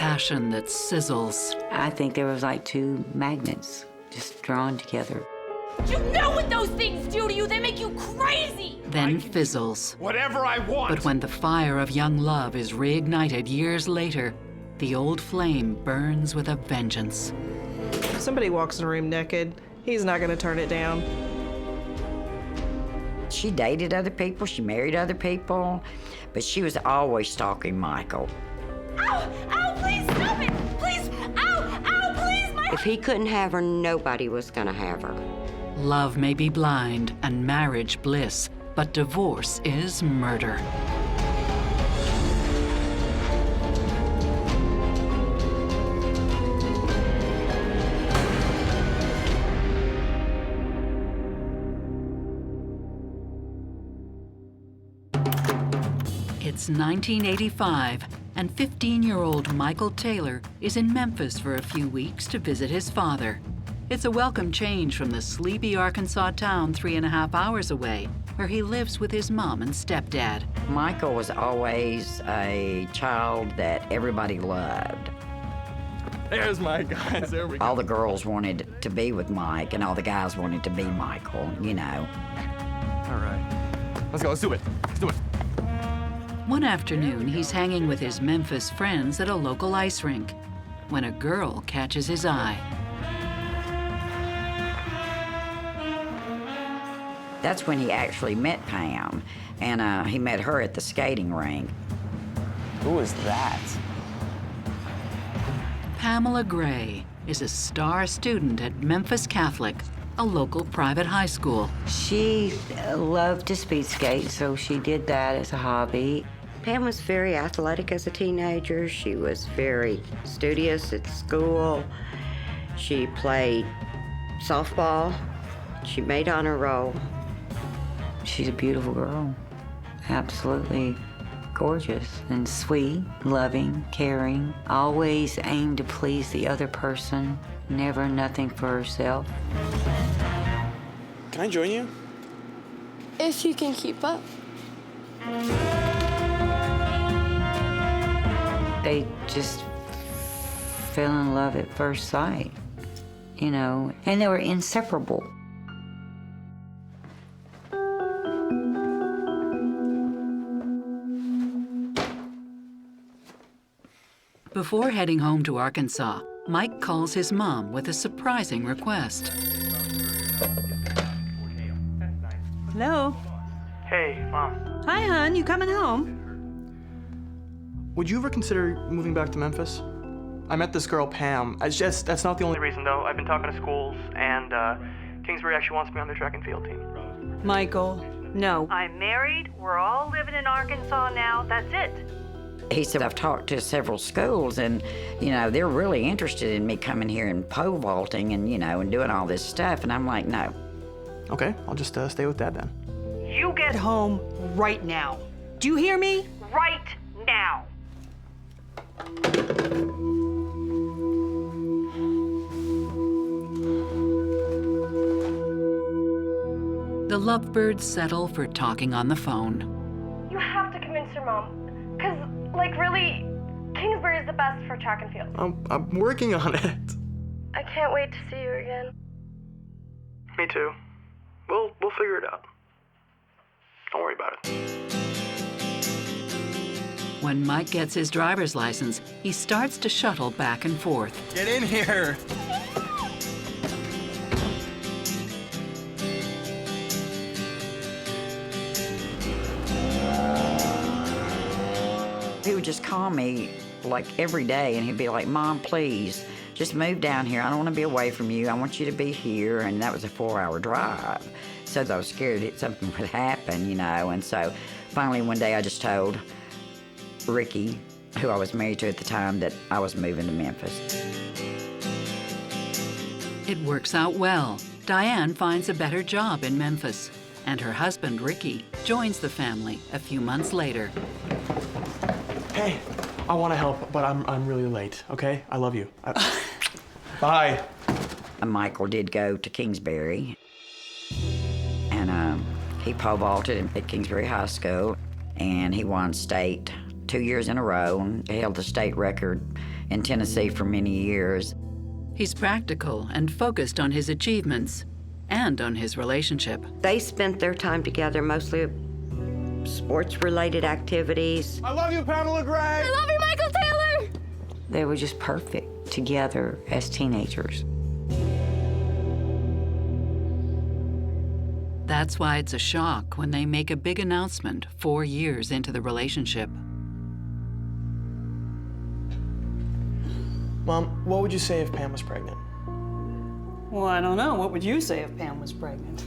passion that sizzles. I think there was like two magnets just drawn together. You know what those things do to you? They make you crazy! Then fizzles. Whatever I want! But when the fire of young love is reignited years later, the old flame burns with a vengeance. If somebody walks in a room naked, he's not gonna turn it down. She dated other people, she married other people, but she was always stalking Michael. Ow! Ow, please stop it! Please! Ow! Ow, please! My... If he couldn't have her, nobody was gonna have her. Love may be blind and marriage bliss, but divorce is murder. It's 1985, and 15-year-old Michael Taylor is in Memphis for a few weeks to visit his father. It's a welcome change from the sleepy Arkansas town 3.5 hours away, where he lives with his mom and stepdad. Michael was always a child that everybody loved. There's my guys, there we go. All the girls wanted to be with Mike, and all the guys wanted to be Michael, you know. All right. Let's go, let's do it. Let's do it. One afternoon, he's hanging with his Memphis friends at a local ice rink when a girl catches his eye. That's when he actually met Pam, and he met her at the skating rink. Who is that? Pamela Gray is a star student at Memphis Catholic, a local private high school. She loved to speed skate, so she did that as a hobby. Pam was very athletic as a teenager. She was very studious at school. She played softball. She made honor roll. She's a beautiful girl. Absolutely gorgeous and sweet, loving, caring. Always aimed to please the other person, never nothing for herself. Can I join you? If you can keep up. They just fell in love at first sight, you know, and they were inseparable. Before heading home to Arkansas, Mike calls his mom with a surprising request. Hello? Hey, Mom. Hi, hon, you coming home? Would you ever consider moving back to Memphis? I met this girl, Pam. That's not the only reason, though. I've been talking to schools, and Kingsbury actually wants me on their track and field team. Michael, no. I'm married. We're all living in Arkansas now. That's it. He said, I've talked to several schools, and, you know, they're really interested in me coming here and pole vaulting and, you know, and doing all this stuff. And I'm like, no. Okay, I'll just stay with Dad then. You get Home right now. Do you hear me? right now. The lovebirds settle for talking on the phone. You have to convince your mom. Because, like, really, Kingsbury is the best for track and field. I'm working on it. I can't wait to see you again. Me too. We'll figure it out. Don't worry about it. When Mike gets his driver's license, he starts to shuttle back and forth. Get in here. He would just call me like every day, and he'd be like, Mom, please, just move down here. I don't want to be away from you. I want you to be here. And that was a 4-hour drive. So I was scared that something would happen, you know. And so finally one day I just told Ricky, who I was married to at the time, that I was moving to Memphis. It works out well. Diane finds a better job in Memphis, and her husband, Ricky, joins the family a few months later. Hey, I want to help, but I'm really late, okay? I love you. Bye. Michael did go to Kingsbury, and he pole vaulted at Kingsbury High School, and he won state 2 years in a row and held the state record in Tennessee for many years. He's practical and focused on his achievements and on his relationship. They spent their time together mostly sports-related activities. I love you, Pamela Gray! I love you, Michael Taylor! They were just perfect together as teenagers. That's why it's a shock when they make a big announcement 4 years into the relationship. Mom, what would you say if Pam was pregnant? Well, I don't know. What would you say if Pam was pregnant?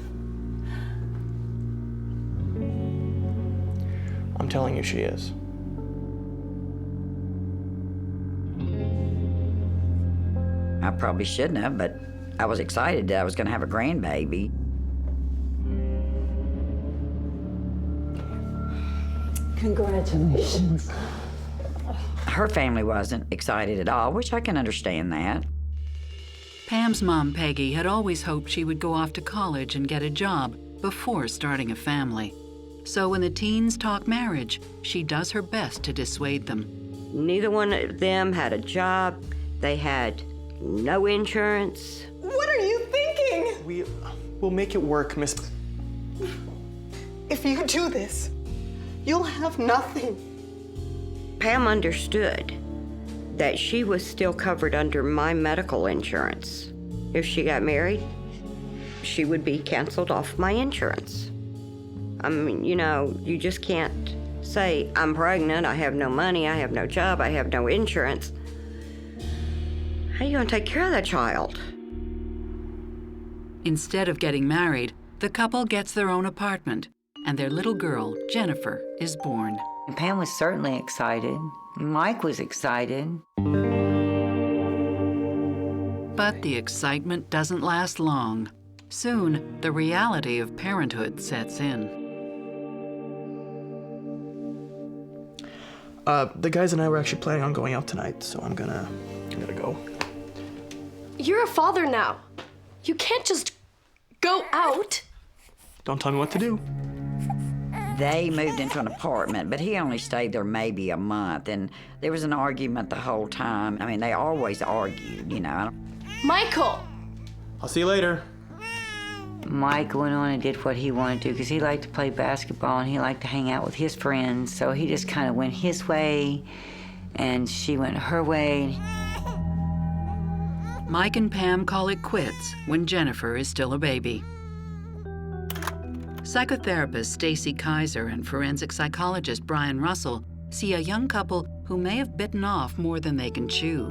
I'm telling you she is. I probably shouldn't have, but I was excited that I was going to have a grandbaby. Congratulations. Her family wasn't excited at all, which I can understand that. Pam's mom, Peggy, had always hoped she would go off to college and get a job before starting a family. So when the teens talk marriage, she does her best to dissuade them. Neither one of them had a job. They had no insurance. What are you thinking? We'll make it work, Miss. If you do this, you'll have nothing. Pam understood that she was still covered under my medical insurance. If she got married, she would be canceled off my insurance. I mean, you know, you just can't say, I'm pregnant, I have no money, I have no job, I have no insurance. How are you gonna take care of that child? Instead of getting married, the couple gets their own apartment, and their little girl, Jennifer, is born. And Pam was certainly excited. Mike was excited. But the excitement doesn't last long. Soon, the reality of parenthood sets in. The guys and I were actually planning on going out tonight, so I'm gonna go. You're a father now. You can't just go out. Don't tell me what to do. They moved into an apartment, but he only stayed there maybe a month, and there was an argument the whole time. I mean, they always argued, you know. Michael! I'll see you later. Mike went on and did what he wanted to do because he liked to play basketball and he liked to hang out with his friends. So he just kind of went his way and she went her way. Mike and Pam call it quits when Jennifer is still a baby. Psychotherapist Stacy Kaiser and forensic psychologist Brian Russell see a young couple who may have bitten off more than they can chew.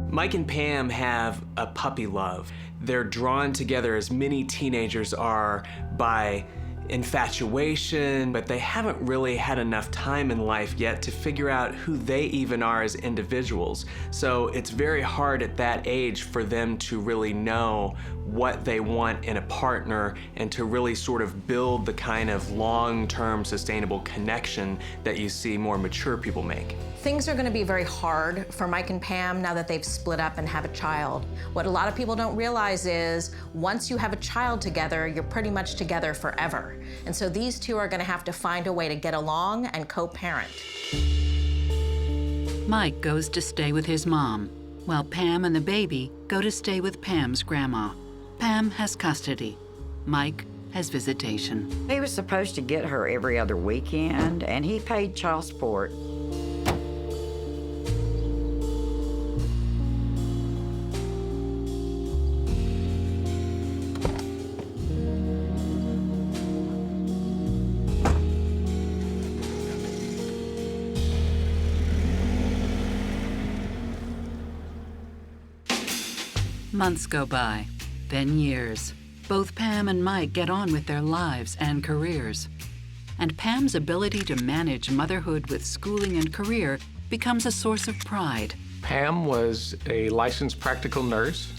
Mike and Pam have a puppy love. They're drawn together, as many teenagers are, by infatuation, but they haven't really had enough time in life yet to figure out who they even are as individuals. So it's very hard at that age for them to really know what they want in a partner and to really sort of build the kind of long-term sustainable connection that you see more mature people make. Things are going to be very hard for Mike and Pam now that they've split up and have a child. What a lot of people don't realize is once you have a child together, you're pretty much together forever. And so these two are going to have to find a way to get along and co-parent. Mike goes to stay with his mom, while Pam and the baby go to stay with Pam's grandma. Pam has custody. Mike has visitation. He was supposed to get her every other weekend, and he paid child support. Months go by, then years. Both Pam and Mike get on with their lives and careers. And Pam's ability to manage motherhood with schooling and career becomes a source of pride. Pam was a licensed practical nurse.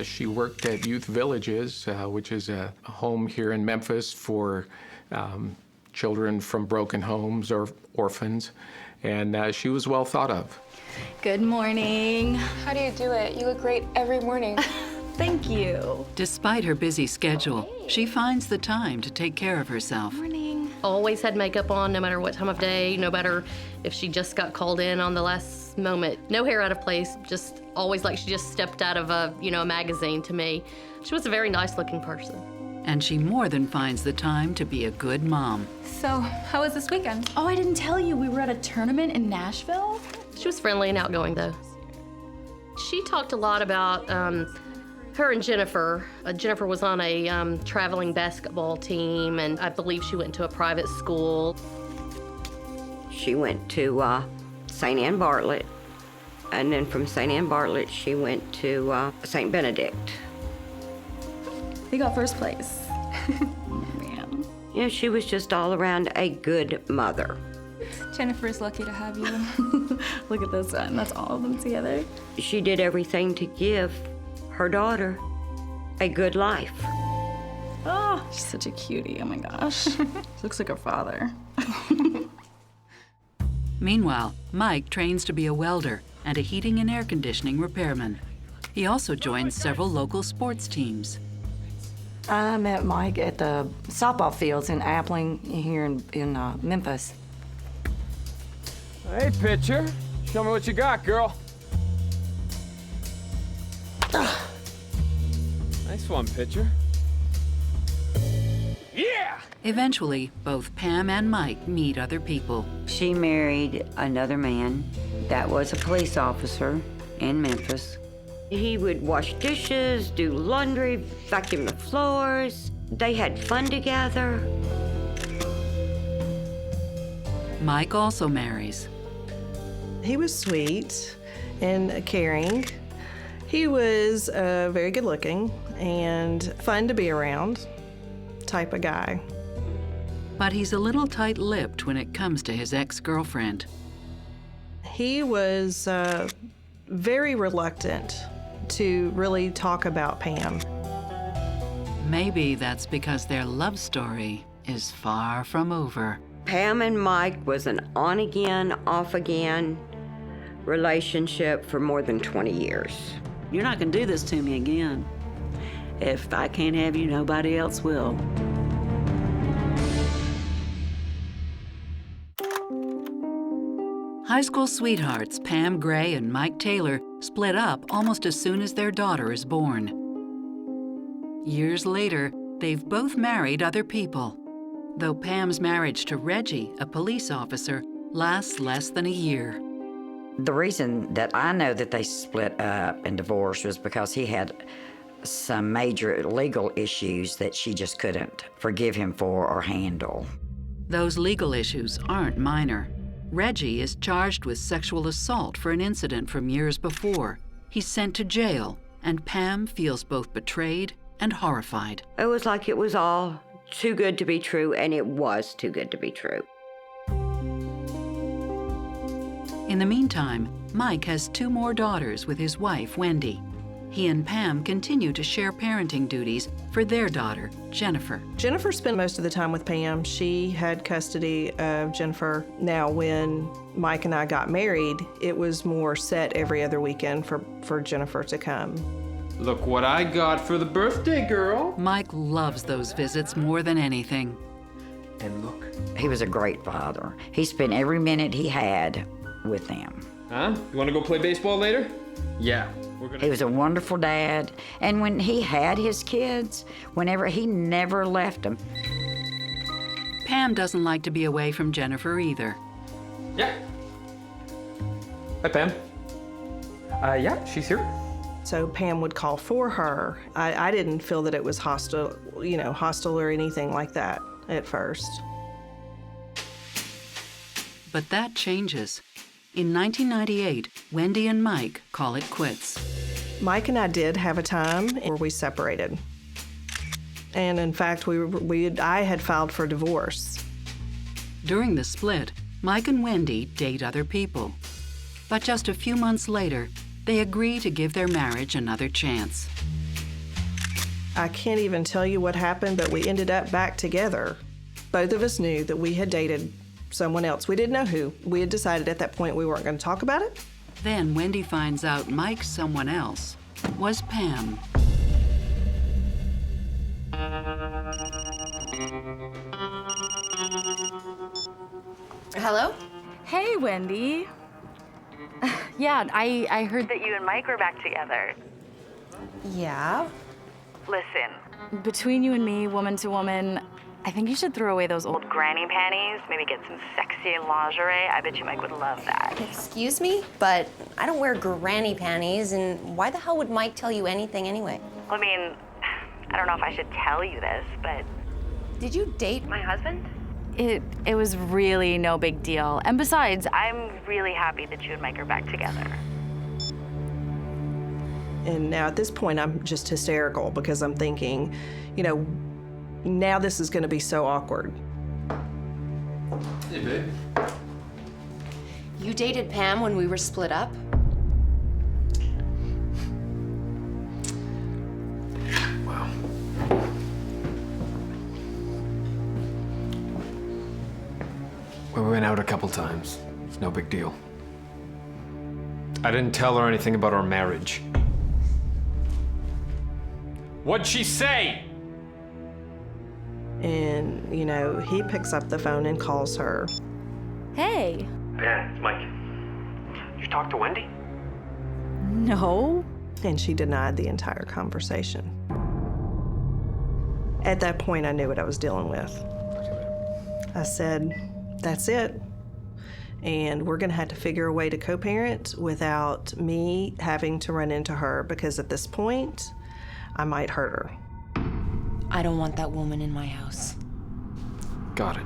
She worked at Youth Villages, which is a home here in Memphis for children from broken homes or orphans. And she was well thought of. Good morning. How do you do it? You look great every morning. Thank you. Despite her busy schedule, she finds the time to take care of herself. Morning. always had makeup on, no matter what time of day, no matter if she just got called in on the last moment. No hair out of place, just always like she just stepped out of a magazine to me. She was a very nice-looking person. And she more than finds the time to be a good mom. So, how was this weekend? Oh, I didn't tell you. We were at a tournament in Nashville. She was friendly and outgoing, though. She talked a lot about her and Jennifer. Jennifer was on a traveling basketball team, and I believe she went to a private school. She went to St. Ann Bartlett, and then from St. Ann Bartlett, she went to St. Benedict. They got first place. Man. She was just all around a good mother. Jennifer's lucky to have you. Look at this one. That's all of them together. She did everything to give her daughter a good life. Oh, she's such a cutie. Oh my gosh. She looks like her father. Meanwhile, Mike trains to be a welder and a heating and air conditioning repairman. He also joins several local sports teams. I met Mike at the softball fields in Appling here in Memphis. Hey, pitcher. Show me what you got, girl. Nice one, pitcher. Yeah! Eventually, both Pam and Mike meet other people. She married another man that was a police officer in Memphis. He would wash dishes, do laundry, vacuum the floors. They had fun together. Mike also marries. He was sweet and caring. He was very good looking and fun to be around type of guy. But he's a little tight-lipped when it comes to his ex-girlfriend. He was very reluctant to really talk about Pam. Maybe that's because their love story is far from over. Pam and Mike was an on-again, off-again relationship for more than 20 years. You're not gonna do this to me again. If I can't have you, nobody else will. High school sweethearts Pam Gray and Mike Taylor split up almost as soon as their daughter is born. Years later, they've both married other people, though Pam's marriage to Reggie, a police officer, lasts less than a year. The reason that I know that they split up and divorced was because he had some major legal issues that she just couldn't forgive him for or handle. Those legal issues aren't minor. Reggie is charged with sexual assault for an incident from years before. He's sent to jail, and Pam feels both betrayed and horrified. It was like it was all too good to be true, and it was too good to be true. In the meantime, Mike has 2 more daughters with his wife, Wendy. He and Pam continue to share parenting duties for their daughter, Jennifer. Jennifer spent most of the time with Pam. She had custody of Jennifer. Now, when Mike and I got married, it was more set every other weekend for Jennifer to come. Look what I got for the birthday, girl. Mike loves those visits more than anything. And look. He was a great father. He spent every minute he had with them. Huh? You want to go play baseball later? Yeah. He was a wonderful dad, and when he had his kids, he never left them. Pam doesn't like to be away from Jennifer either. Yeah. Hi, Pam. Yeah, she's here. So Pam would call for her. I didn't feel that it was hostile or anything like that at first. But that changes. In 1998, Wendy and Mike call it quits. Mike and I did have a time where we separated. And in fact, I had filed for divorce. During the split, Mike and Wendy date other people. But just a few months later, they agree to give their marriage another chance. I can't even tell you what happened, but we ended up back together. Both of us knew that we had dated someone else. We didn't know who. We had decided at that point we weren't going to talk about it. Then Wendy finds out Mike's someone else was Pam. Hello? Hey, Wendy. Yeah, I heard That you and Mike were back together. Yeah? Listen, between you and me, woman to woman, I think you should throw away those old old granny panties, maybe get some sexy lingerie. I bet you Mike would love that. Excuse me? But I don't wear granny panties, and why the hell would Mike tell you anything anyway? I mean, I don't know if I should tell you this, but Did you date my husband? It was really no big deal. And besides, I'm really happy that you and Mike are back together. And now at this point, I'm just hysterical because I'm thinking, you know, now this is going to be so awkward. Hey, babe. You dated Pam when we were split up? Wow. We went out a couple times. It's no big deal. I didn't tell her anything about our marriage. What'd she say? And, you know, he picks up the phone and calls her. hey. Yeah, it's Mike. You talk to Wendy? No. And she denied the entire conversation. At that point, I knew what I was dealing with. I said, that's it. And we're gonna have to figure a way to co-parent without me having to run into her, because at this point, I might hurt her. I don't want that woman in my house. Got it.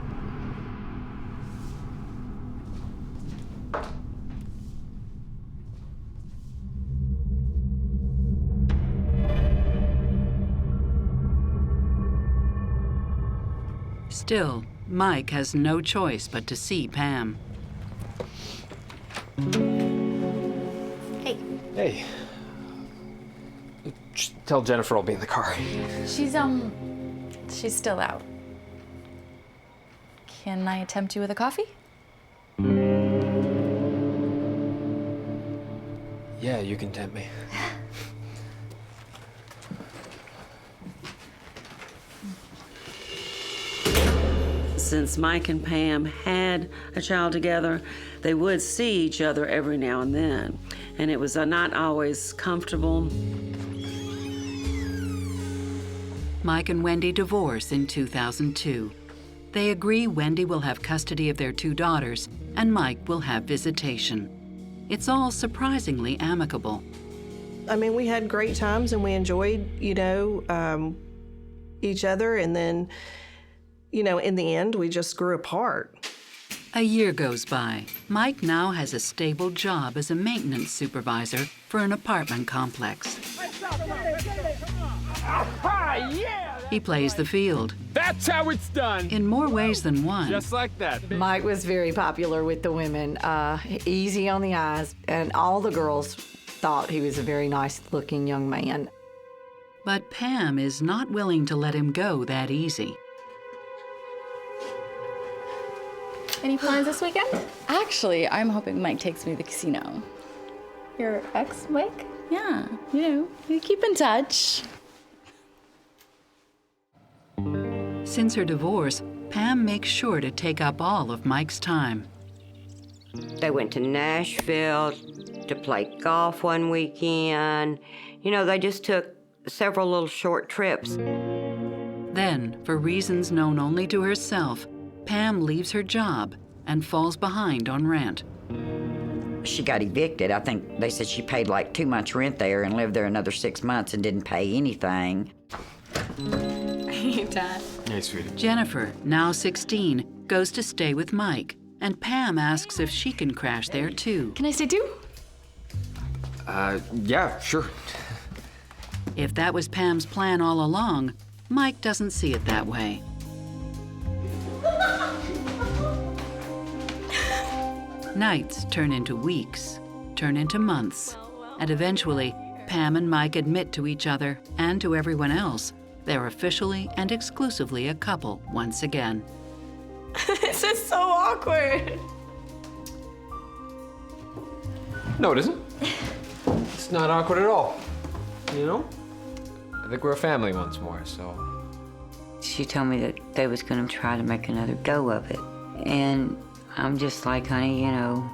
Still, Mike has no choice but to see Pam. Hey. Hey. Just tell Jennifer I'll be in the car. She's still out. Can I tempt you with a coffee? Yeah, you can tempt me. Since Mike and Pam had a child together, they would see each other every now and then, and it was not always comfortable. Mike and Wendy divorce in 2002. They agree Wendy will have custody of their two daughters and Mike will have visitation. It's all surprisingly amicable. I mean, we had great times and we enjoyed, you know, each other. And then, you know, in the end, we just grew apart. A year goes by. Mike now has a stable job as a maintenance supervisor for an apartment complex. He plays the field. That's how it's done. In more ways than one. Just like that. Mike was very popular with the women, easy on the eyes, and all the girls thought he was a very nice-looking young man. But Pam is not willing to let him go that easy. Any plans this weekend? Actually, I'm hoping Mike takes me to the casino. Your ex, Mike? Yeah, you know, we keep in touch. Since her divorce, Pam makes sure to take up all of Mike's time. They went to Nashville to play golf one weekend. You know, they just took several little short trips. Then, for reasons known only to herself, Pam leaves her job and falls behind on rent. She got evicted. I think they said she paid like 2 months rent there and lived there another 6 months and didn't pay anything. Hey, Dad. Hey, sweetie. Jennifer, now 16, goes to stay with Mike, and Pam asks if she can crash there too. Can I stay too? Yeah, sure. If that was Pam's plan all along, Mike doesn't see it that way. Nights turn into weeks, turn into months, and eventually, Pam and Mike admit to each other and to everyone else they're officially and exclusively a couple once again. This is so awkward. No, it isn't. It's not awkward at all. You know? I think we're a family once more, so. she told me that they was going to try to make another go of it. And I'm just like, honey, you know,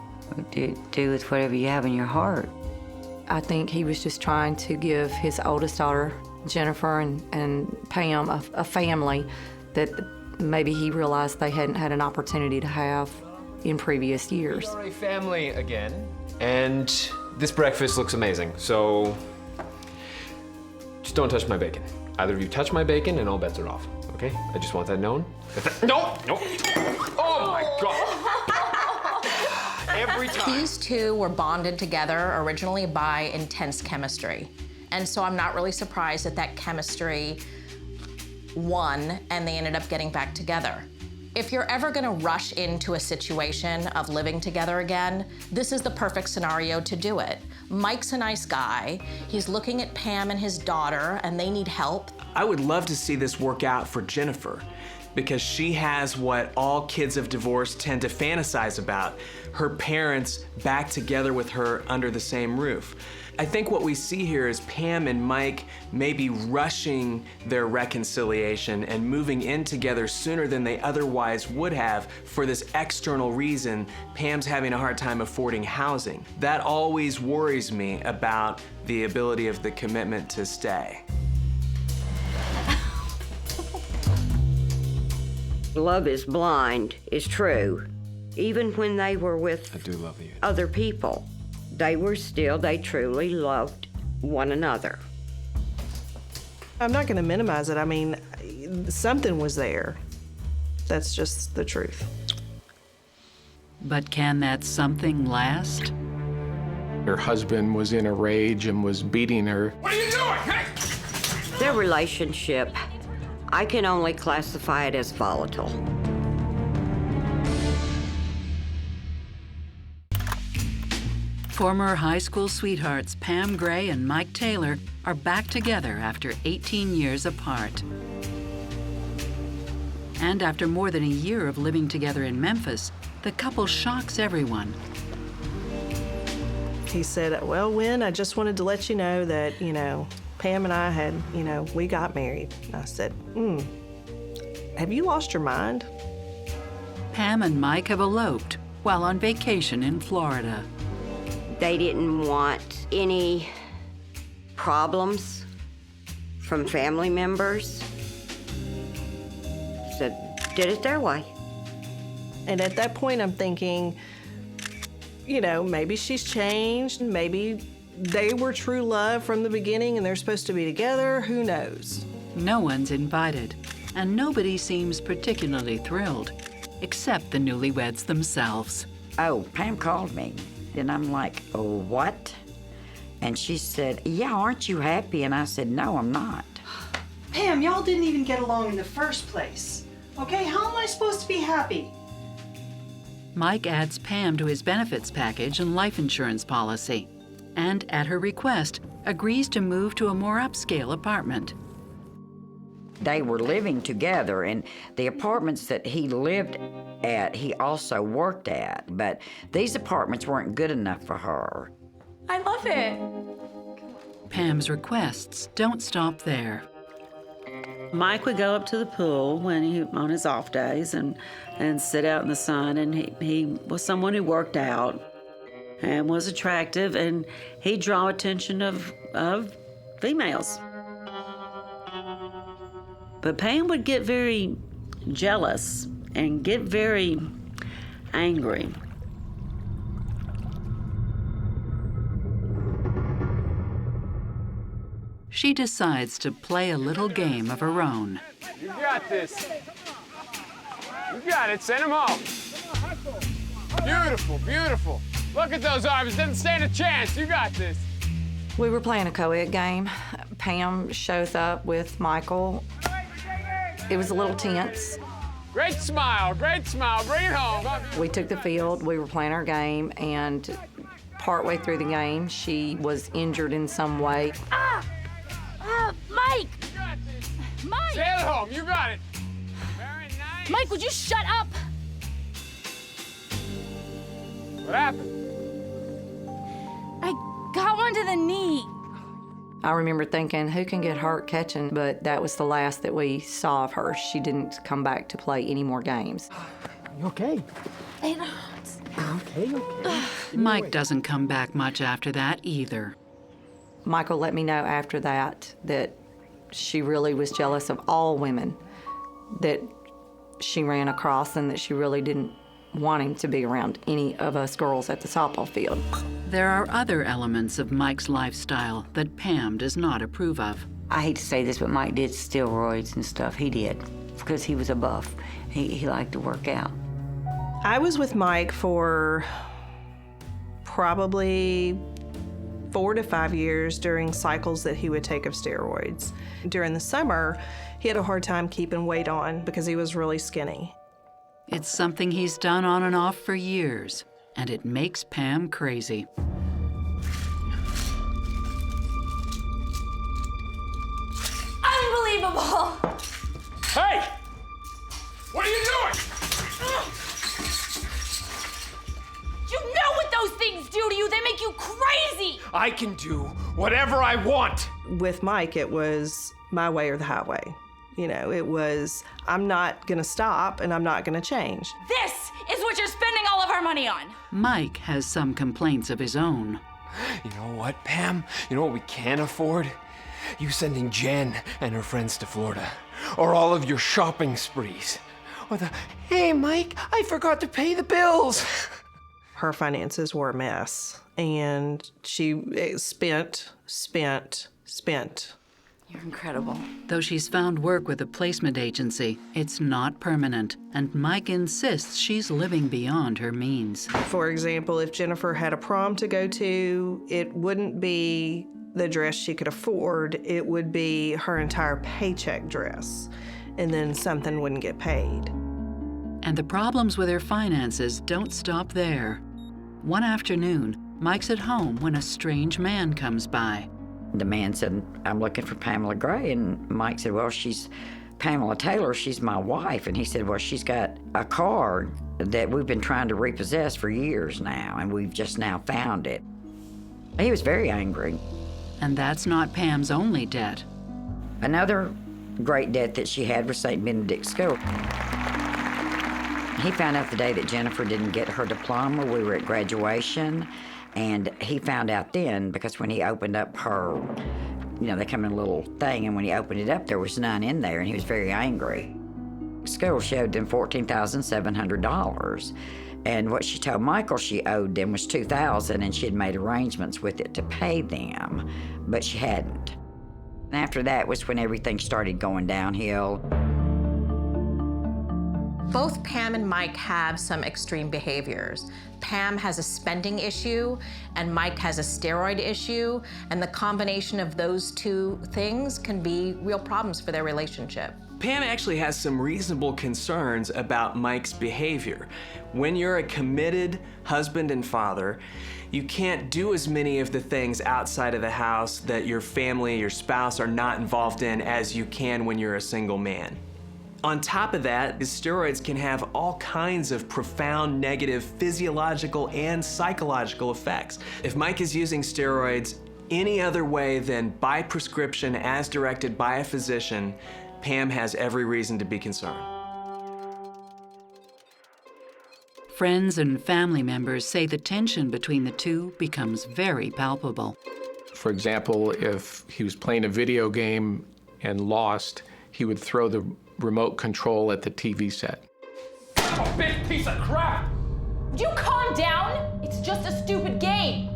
do with whatever you have in your heart. I think he was just trying to give his oldest daughter, Jennifer, and Pam a family that maybe he realized they hadn't had an opportunity to have in previous years. We are a family again, and this breakfast looks amazing, so just don't touch my bacon. Either of you touch my bacon and all bets are off, okay? I just want that known. No! Oh my God! Every time. These two were bonded together originally by intense chemistry. And so I'm not really surprised that that chemistry won and they ended up getting back together. If you're ever gonna rush into a situation of living together again, this is the perfect scenario to do it. Mike's a nice guy. He's looking at Pam and his daughter, and they need help. I would love to see this work out for Jennifer, because she has what all kids of divorce tend to fantasize about: her parents back together with her under the same roof. I think what we see here is Pam and Mike maybe rushing their reconciliation and moving in together sooner than they otherwise would have for this external reason: Pam's having a hard time affording housing. That always worries me about the ability of the commitment to stay. Love is blind is true. Even when they were with I do love you. other people, they truly loved one another. I'm not going to minimize it. I mean, something was there. That's just the truth. But can that something last? Her husband was in a rage and was beating her. What are you doing? Hey! Their relationship, I can only classify it as volatile. Former high school sweethearts Pam Gray and Mike Taylor are back together after 18 years apart. And after more than a year of living together in Memphis, the couple shocks everyone. He said, well, Wynn, I just wanted to let you know that, Pam and I had, we got married. And I said, have you lost your mind? Pam and Mike have eloped while on vacation in Florida. They didn't want any problems from family members, so did it their way. And at that point, I'm thinking, maybe she's changed. Maybe they were true love from the beginning and they're supposed to be together. Who knows? No one's invited, and nobody seems particularly thrilled, except the newlyweds themselves. Oh, Pam called me. And I'm like, oh, what? And she said, yeah, aren't you happy? And I said, no, I'm not. Pam, y'all didn't even get along in the first place. Okay, how am I supposed to be happy? Mike adds Pam to his benefits package and life insurance policy, and at her request, agrees to move to a more upscale apartment. They were living together, and the apartments that he lived at, he also worked at, but these apartments weren't good enough for her. I love it. Pam's requests don't stop there. Mike would go up to the pool on his off days and sit out in the sun, and he was someone who worked out and was attractive, and he'd draw attention of females. But Pam would get very jealous and get very angry. She decides to play a little game of her own. You got this. You got it. Send him home. Beautiful, beautiful. Look at those arms. Doesn't stand a chance. You got this. We were playing a co-ed game. Pam shows up with Michael. It was a little tense. Great smile, bring it home. We took the field, we were playing our game, and partway through the game, she was injured in some way. Mike! Mike! Sail it home, you got it. Very nice. Mike, would you shut up? What happened? I got one to the knee. I remember thinking, who can get hurt catching? But that was the last that we saw of her. She didn't come back to play any more games. You okay? It hurts. Okay. Mike doesn't come back much after that either. Michael let me know after that she really was jealous of all women that she ran across and that she really didn't want him to be around any of us girls at the softball field. There are other elements of Mike's lifestyle that Pam does not approve of. I hate to say this, but Mike did steroids and stuff. He did, because he was a buff. He liked to work out. I was with Mike for probably 4 to 5 years during cycles that he would take of steroids. During the summer, he had a hard time keeping weight on because he was really skinny. It's something he's done on and off for years, and it makes Pam crazy. Unbelievable! Hey! What are you doing? You know what those things do to you. They make you crazy. I can do whatever I want. With Mike, it was my way or the highway. You know, it was, I'm not gonna stop and I'm not gonna change. This is what you're spending all of our money on. Mike has some complaints of his own. You know what, Pam? You know what we can't afford? You sending Jen and her friends to Florida. Or all of your shopping sprees. Or the, hey, Mike, I forgot to pay the bills. Her finances were a mess, and she spent. You're incredible. Though she's found work with a placement agency, it's not permanent, and Mike insists she's living beyond her means. For example, if Jennifer had a prom to go to, it wouldn't be the dress she could afford, it would be her entire paycheck dress, and then something wouldn't get paid. And the problems with her finances don't stop there. One afternoon, Mike's at home when a strange man comes by. The man said, I'm looking for Pamela Gray. And Mike said, well, she's Pamela Taylor. She's my wife. And he said, well, she's got a car that we've been trying to repossess for years now, and we've just now found it. He was very angry. And that's not Pam's only debt. Another great debt that she had was St. Benedict's School. He found out the day that Jennifer didn't get her diploma. We were at graduation. And he found out then, because when he opened up her, you know, they come in a little thing, and when he opened it up, there was none in there, and he was very angry. School showed them $14,700. And what she told Michael she owed them was $2,000, and she had made arrangements with it to pay them, but she hadn't. And after that was when everything started going downhill. Both Pam and Mike have some extreme behaviors. Pam has a spending issue and Mike has a steroid issue, and the combination of those two things can be real problems for their relationship. Pam actually has some reasonable concerns about Mike's behavior. When you're a committed husband and father, you can't do as many of the things outside of the house that your family, your spouse are not involved in as you can when you're a single man. On top of that, the steroids can have all kinds of profound negative physiological and psychological effects. If Mike is using steroids any other way than by prescription as directed by a physician, Pam has every reason to be concerned. Friends and family members say the tension between the two becomes very palpable. For example, if he was playing a video game and lost, he would throw the remote control at the TV set. I'm a big piece of crap! Would you calm down? It's just a stupid game.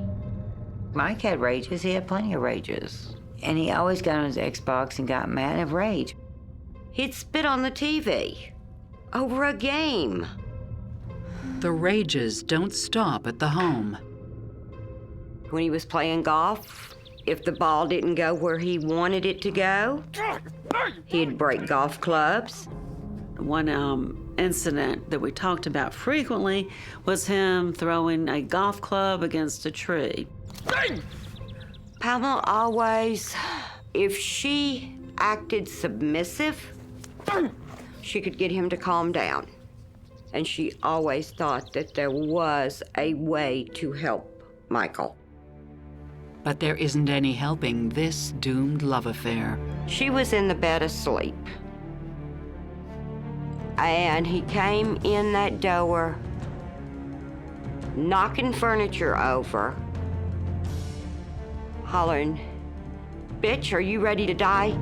Mike had rages. He had plenty of rages. And he always got on his Xbox and got mad and rage. He'd spit on the TV over a game. The rages don't stop at the home. When he was playing golf, if the ball didn't go where he wanted it to go, he'd break golf clubs. One incident that we talked about frequently was him throwing a golf club against a tree. Pamela always, if she acted submissive, she could get him to calm down. And she always thought that there was a way to help Michael. But there isn't any helping this doomed love affair. She was in the bed asleep. And he came in that door, knocking furniture over, hollering, "Bitch, are you ready to die?"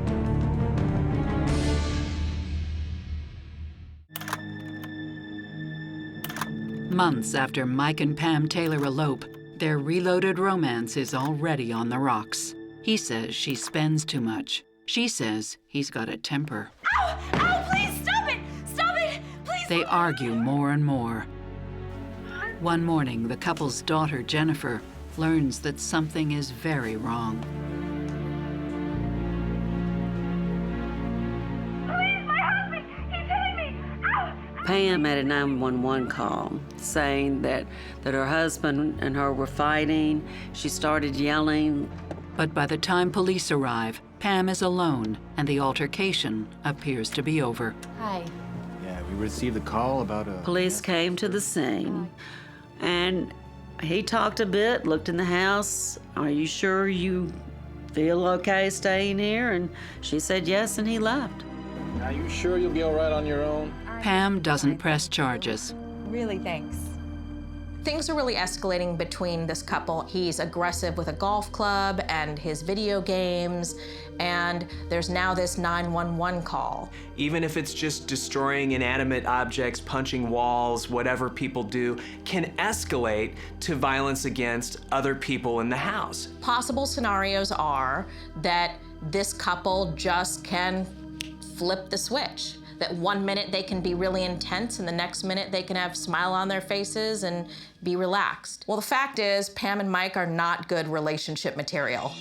Months after Mike and Pam Taylor elope, their reloaded romance is already on the rocks. He says she spends too much. She says he's got a temper. Ow! Ow, please, stop it! Stop it! Please! They argue more and more. One morning, the couple's daughter, Jennifer, learns that something is very wrong. Please, my husband! He's hitting me! Ow! Pam made a 911 call saying that her husband and her were fighting. She started yelling. But by the time police arrive, Pam is alone and the altercation appears to be over. Hi. Yeah, we received a call about a... Police came to the scene and he talked a bit, looked in the house. "Are you sure you feel okay staying here?" And she said yes, and he left. Are you sure you'll be all right on your own? Pam doesn't press charges. Really, thanks. Things are really escalating between this couple. He's aggressive with a golf club and his video games, and there's now this 911 call. Even if it's just destroying inanimate objects, punching walls, whatever people do, can escalate to violence against other people in the house. Possible scenarios are that this couple just can flip the switch. That one minute they can be really intense and the next minute they can have a smile on their faces and be relaxed. Well, the fact is, Pam and Mike are not good relationship material.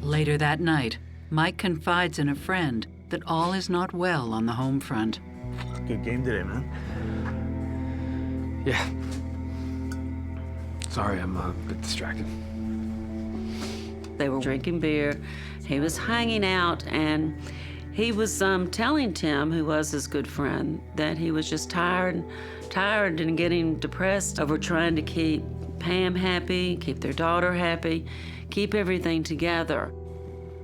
Later that night, Mike confides in a friend that all is not well on the home front. Good game today, man. Yeah. Sorry, I'm a bit distracted. They were drinking beer. He was hanging out, and he was telling Tim, who was his good friend, that he was just tired and getting depressed over trying to keep Pam happy, keep their daughter happy, keep everything together.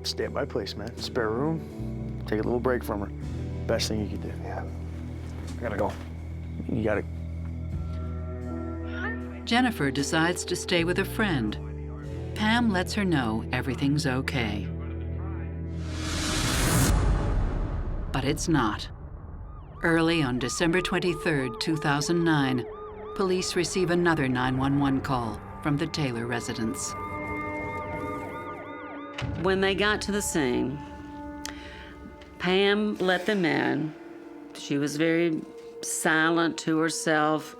Stay at my place, man. Spare room. Take a little break from her. Best thing you could do. Yeah. I gotta go. You gotta... Jennifer decides to stay with a friend. Pam lets her know everything's okay. But it's not. Early on December 23rd, 2009, police receive another 911 call from the Taylor residence. When they got to the scene, Pam let them in. She was very silent to herself,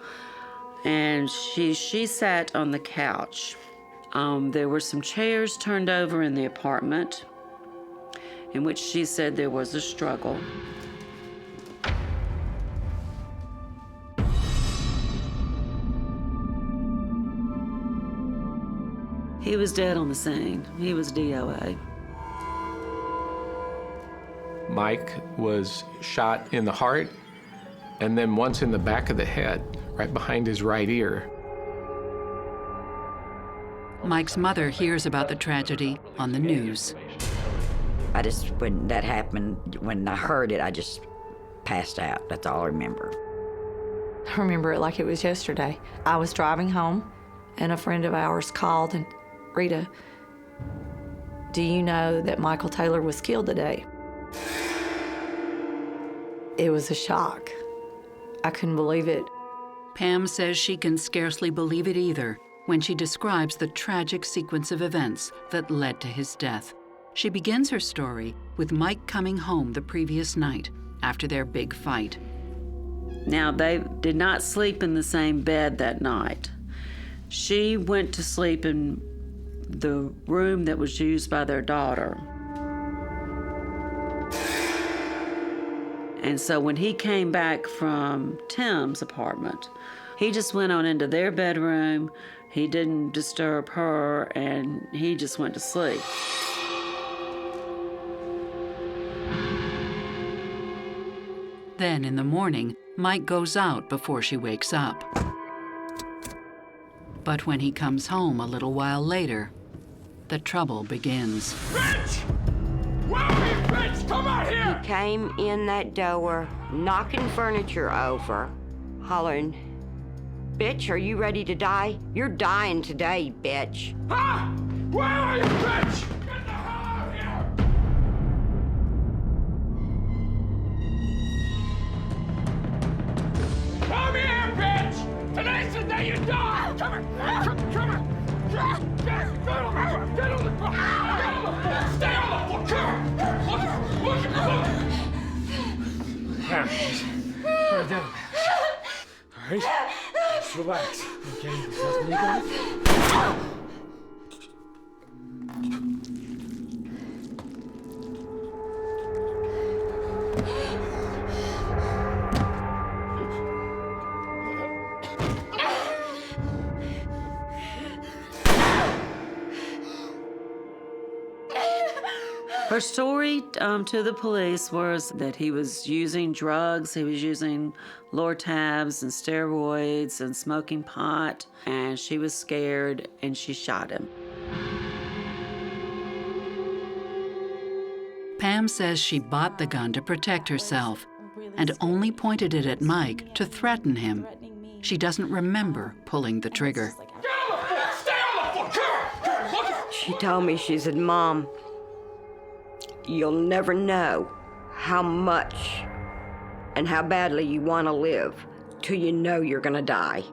and she sat on the couch. There were some chairs turned over in the apartment, in which she said there was a struggle. He was dead on the scene. He was DOA. Mike was shot in the heart and then once in the back of the head, right behind his right ear. Mike's mother hears about the tragedy on the news. When that happened, when I heard it, I just passed out. That's all I remember. I remember it like it was yesterday. I was driving home, and a friend of ours called and, "Rita, do you know that Michael Taylor was killed today?" It was a shock. I couldn't believe it. Pam says she can scarcely believe it either when she describes the tragic sequence of events that led to his death. She begins her story with Mike coming home the previous night after their big fight. Now, they did not sleep in the same bed that night. She went to sleep in the room that was used by their daughter. And so when he came back from Tim's apartment, he just went on into their bedroom. He didn't disturb her, and he just went to sleep. Then in the morning, Mike goes out before she wakes up. But when he comes home a little while later, the trouble begins. Bitch! Where are you, bitch? Come out here! He came in that door, knocking furniture over, hollering, "Bitch, are you ready to die? You're dying today, bitch." Ah! Where are you, bitch? Get the hell out here! Come here, bitch! Today's the day you die! Come here! Come here! Get on the ground! Get on the ground! Get on the floor! Stay on the floor! Come here! Look at put it down. All right? Just relax. Okay? Nothing you got. Her story to the police was that he was using drugs, he was using Lortabs and steroids and smoking pot, and she was scared and she shot him. Pam says she bought the gun to protect herself and only pointed it at Mike to threaten him. She doesn't remember pulling the trigger. She told me, she said, "Mom, you'll never know how much and how badly you want to live till you know you're gonna die."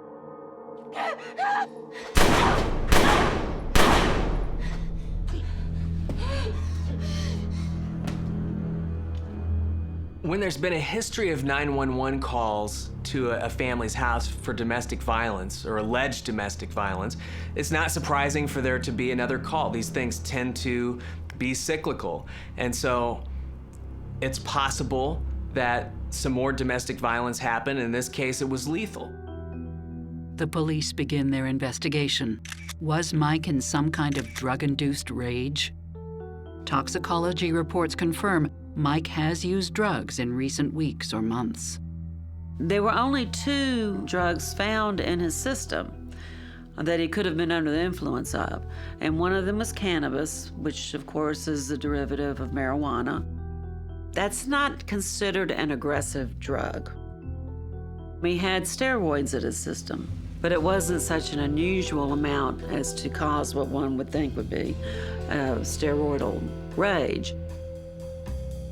When there's been a history of 911 calls to a family's house for domestic violence or alleged domestic violence, it's not surprising for there to be another call. These things tend to be cyclical. And so it's possible that some more domestic violence happened. In this case, it was lethal. The police begin their investigation. Was Mike in some kind of drug-induced rage? Toxicology reports confirm Mike has used drugs in recent weeks or months. There were only 2 drugs found in his system that he could have been under the influence of. And one of them was cannabis, which of course is a derivative of marijuana. That's not considered an aggressive drug. He had steroids in his system, but it wasn't such an unusual amount as to cause what one would think would be steroidal rage.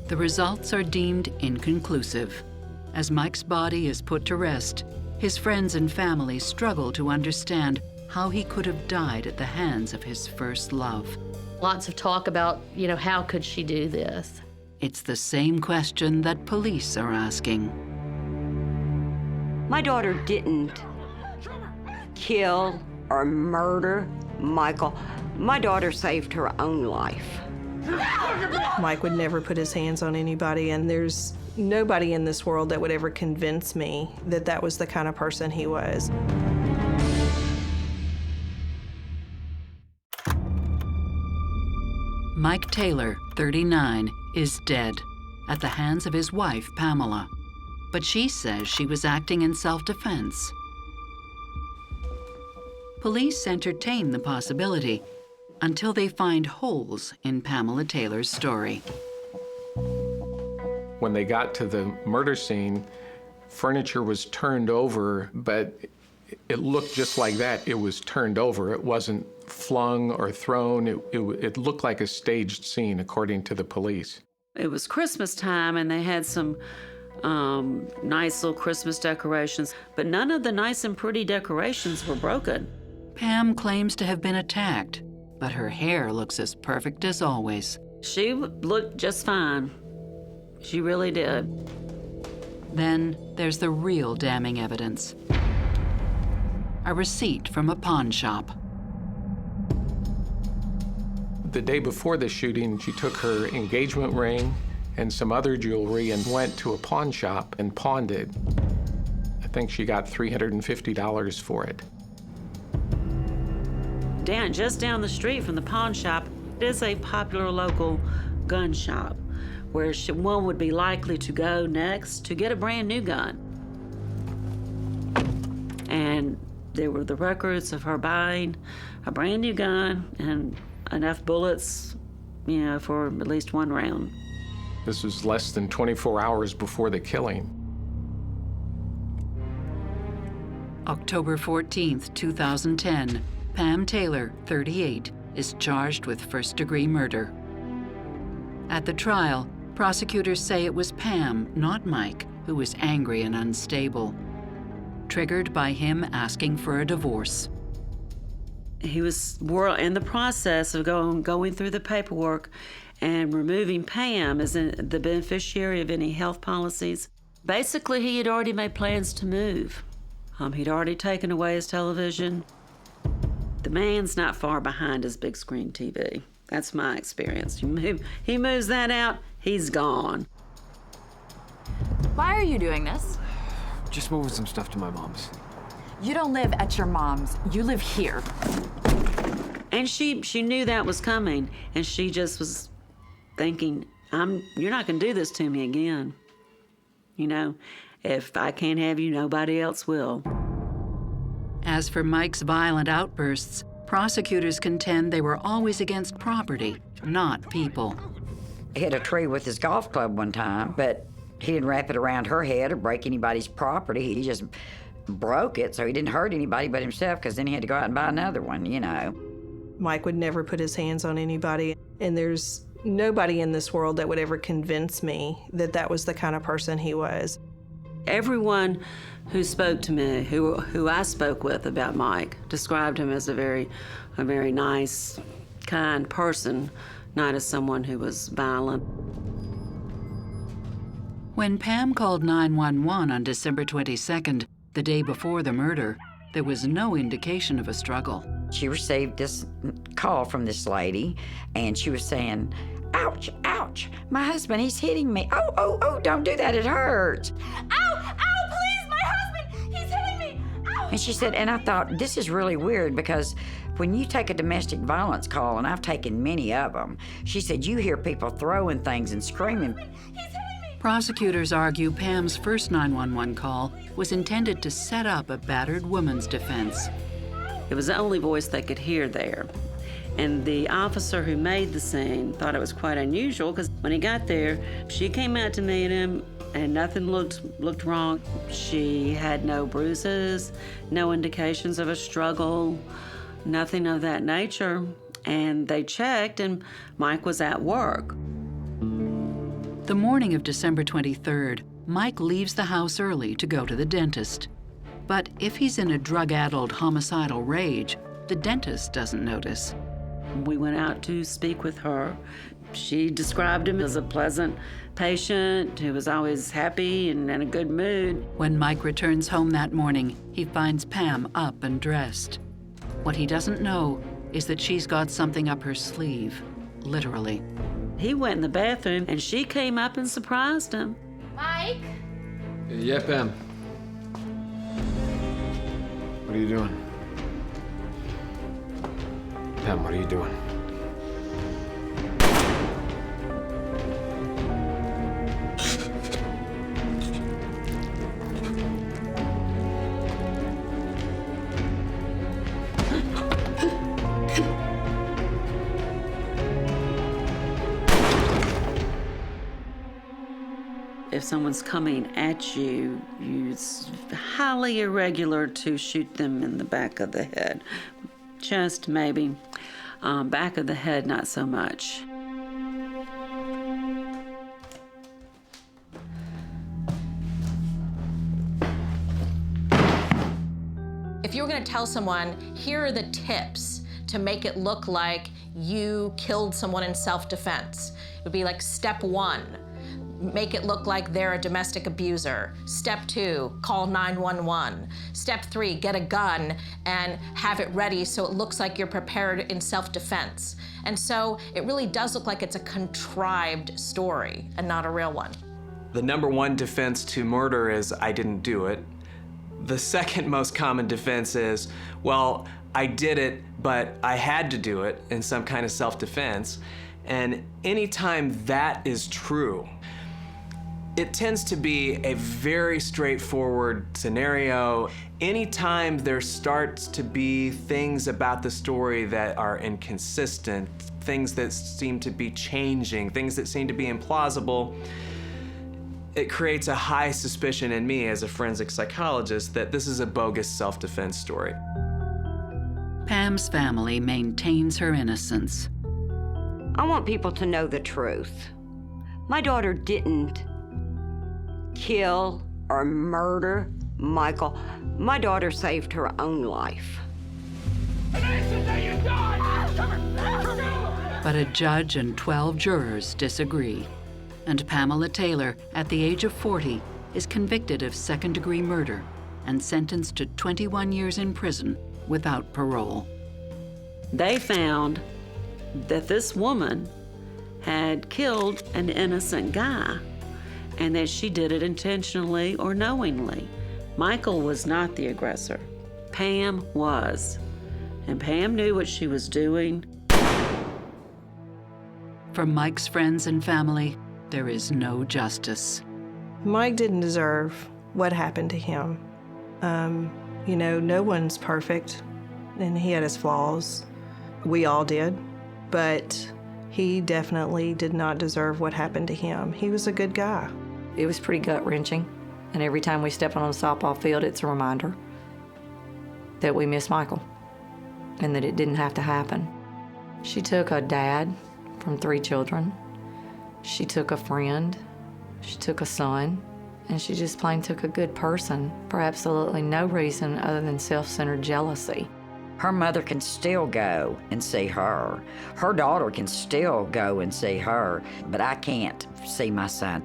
The results are deemed inconclusive. As Mike's body is put to rest, his friends and family struggle to understand how he could have died at the hands of his first love. Lots of talk about, how could she do this? It's the same question that police are asking. My daughter didn't kill or murder Michael. My daughter saved her own life. Mike would never put his hands on anybody, and there's nobody in this world that would ever convince me that that was the kind of person he was. Mike Taylor, 39, is dead at the hands of his wife, Pamela. But she says she was acting in self-defense. Police entertain the possibility until they find holes in Pamela Taylor's story. When they got to the murder scene, furniture was turned over, but it looked just like that. It was turned over. It wasn't flung or thrown. It looked like a staged scene, according to the police. It was Christmas time, and they had some nice little Christmas decorations, but none of the nice and pretty decorations were broken. Pam claims to have been attacked, but her hair looks as perfect as always. She looked just fine. She really did. Then there's the real damning evidence. A receipt from a pawn shop. The day before the shooting, she took her engagement ring and some other jewelry and went to a pawn shop and pawned it. I think she got $350 for it. Just down the street from the pawn shop is a popular local gun shop where one would be likely to go next to get a brand new gun. And There were the records of her buying a brand new gun and enough bullets, you know, for at least one round. This was less than 24 hours before the killing. October 14th, 2010, Pam Taylor, 38, is charged with first-degree murder. At the trial, prosecutors say it was Pam, not Mike, who was angry and unstable, triggered by him asking for a divorce. He was in the process of going through the paperwork and removing Pam as the beneficiary of any health policies. Basically, he had already made plans to move. He'd already taken away his television. The man's not far behind his big screen TV. That's my experience. He moves that out, he's gone. Why are you doing this? Just moving some stuff to my mom's. You don't live at your mom's, you live here. And she knew that was coming, and she just was thinking, you're not gonna do this to me again. You know, if I can't have you, nobody else will. As for Mike's violent outbursts, prosecutors contend they were always against property, not people. He hit a tree with his golf club one time, but he didn't wrap it around her head or break anybody's property. He just broke it, so he didn't hurt anybody but himself, because then he had to go out and buy another one, you know. Mike would never put his hands on anybody, and there's nobody in this world that would ever convince me that that was the kind of person he was. Everyone who spoke to me, who I spoke with about Mike, described him as a very nice, kind person, not as someone who was violent. When Pam called 911 on December 22nd, the day before the murder, there was no indication of a struggle. She received this call from this lady, and she was saying, "Ouch, ouch, my husband, he's hitting me. Oh, don't do that, it hurts." Ow, please, my husband, he's hitting me. Ow. And she said, and I thought, this is really weird, because when you take a domestic violence call, and I've taken many of them, she said, you hear people throwing things and screaming. Prosecutors argue Pam's first 911 call was intended to set up a battered woman's defense. It was the only voice they could hear there. And the officer who made the scene thought it was quite unusual, because when he got there, she came out to meet him and nothing looked wrong. She had no bruises, no indications of a struggle, nothing of that nature. And they checked, and Mike was at work. The morning of December 23rd, Mike leaves the house early to go to the dentist. But if he's in a drug-addled homicidal rage, the dentist doesn't notice. We went out to speak with her. She described him as a pleasant patient who was always happy and in a good mood. When Mike returns home that morning, he finds Pam up and dressed. What he doesn't know is that she's got something up her sleeve, literally. He went in the bathroom, and she came up and surprised him. Mike? Yeah, Pam. What are you doing? Pam, what are you doing? If someone's coming at you, it's highly irregular to shoot them in the back of the head. Chest, maybe. Back of the head, not so much. If you were going to tell someone, here are the tips to make it look like you killed someone in self-defense, it would be like step 1. Make it look like they're a domestic abuser. Step 2, call 911. Step 3, get a gun and have it ready so it looks like you're prepared in self-defense. And so it really does look like it's a contrived story and not a real one. The number one defense to murder is, I didn't do it. The second most common defense is, well, I did it, but I had to do it in some kind of self-defense. And anytime that is true, It tends to be a very straightforward scenario. Anytime there starts to be things about the story that are inconsistent, things that seem to be changing, things that seem to be implausible, it creates a high suspicion in me as a forensic psychologist that this is a bogus self-defense story. Pam's family maintains her innocence. I want people to know the truth. My daughter didn't kill or murder Michael. My daughter saved her own life. But a judge and 12 jurors disagree. And Pamela Taylor, at the age of 40, is convicted of second-degree murder and sentenced to 21 years in prison without parole. They found that this woman had killed an innocent guy and that she did it intentionally or knowingly. Michael was not the aggressor. Pam was. And Pam knew what she was doing. For Mike's friends and family, there is no justice. Mike didn't deserve what happened to him. You know, no one's perfect, and he had his flaws. We all did, but he definitely did not deserve what happened to him. He was a good guy. It was pretty gut-wrenching, and every time we step on the softball field, it's a reminder that we miss Michael and that it didn't have to happen. She took a dad from 3 children. She took a friend. She took a son. And she just plain took a good person for absolutely no reason other than self-centered jealousy. Her mother can still go and see her. Her daughter can still go and see her, but I can't see my son.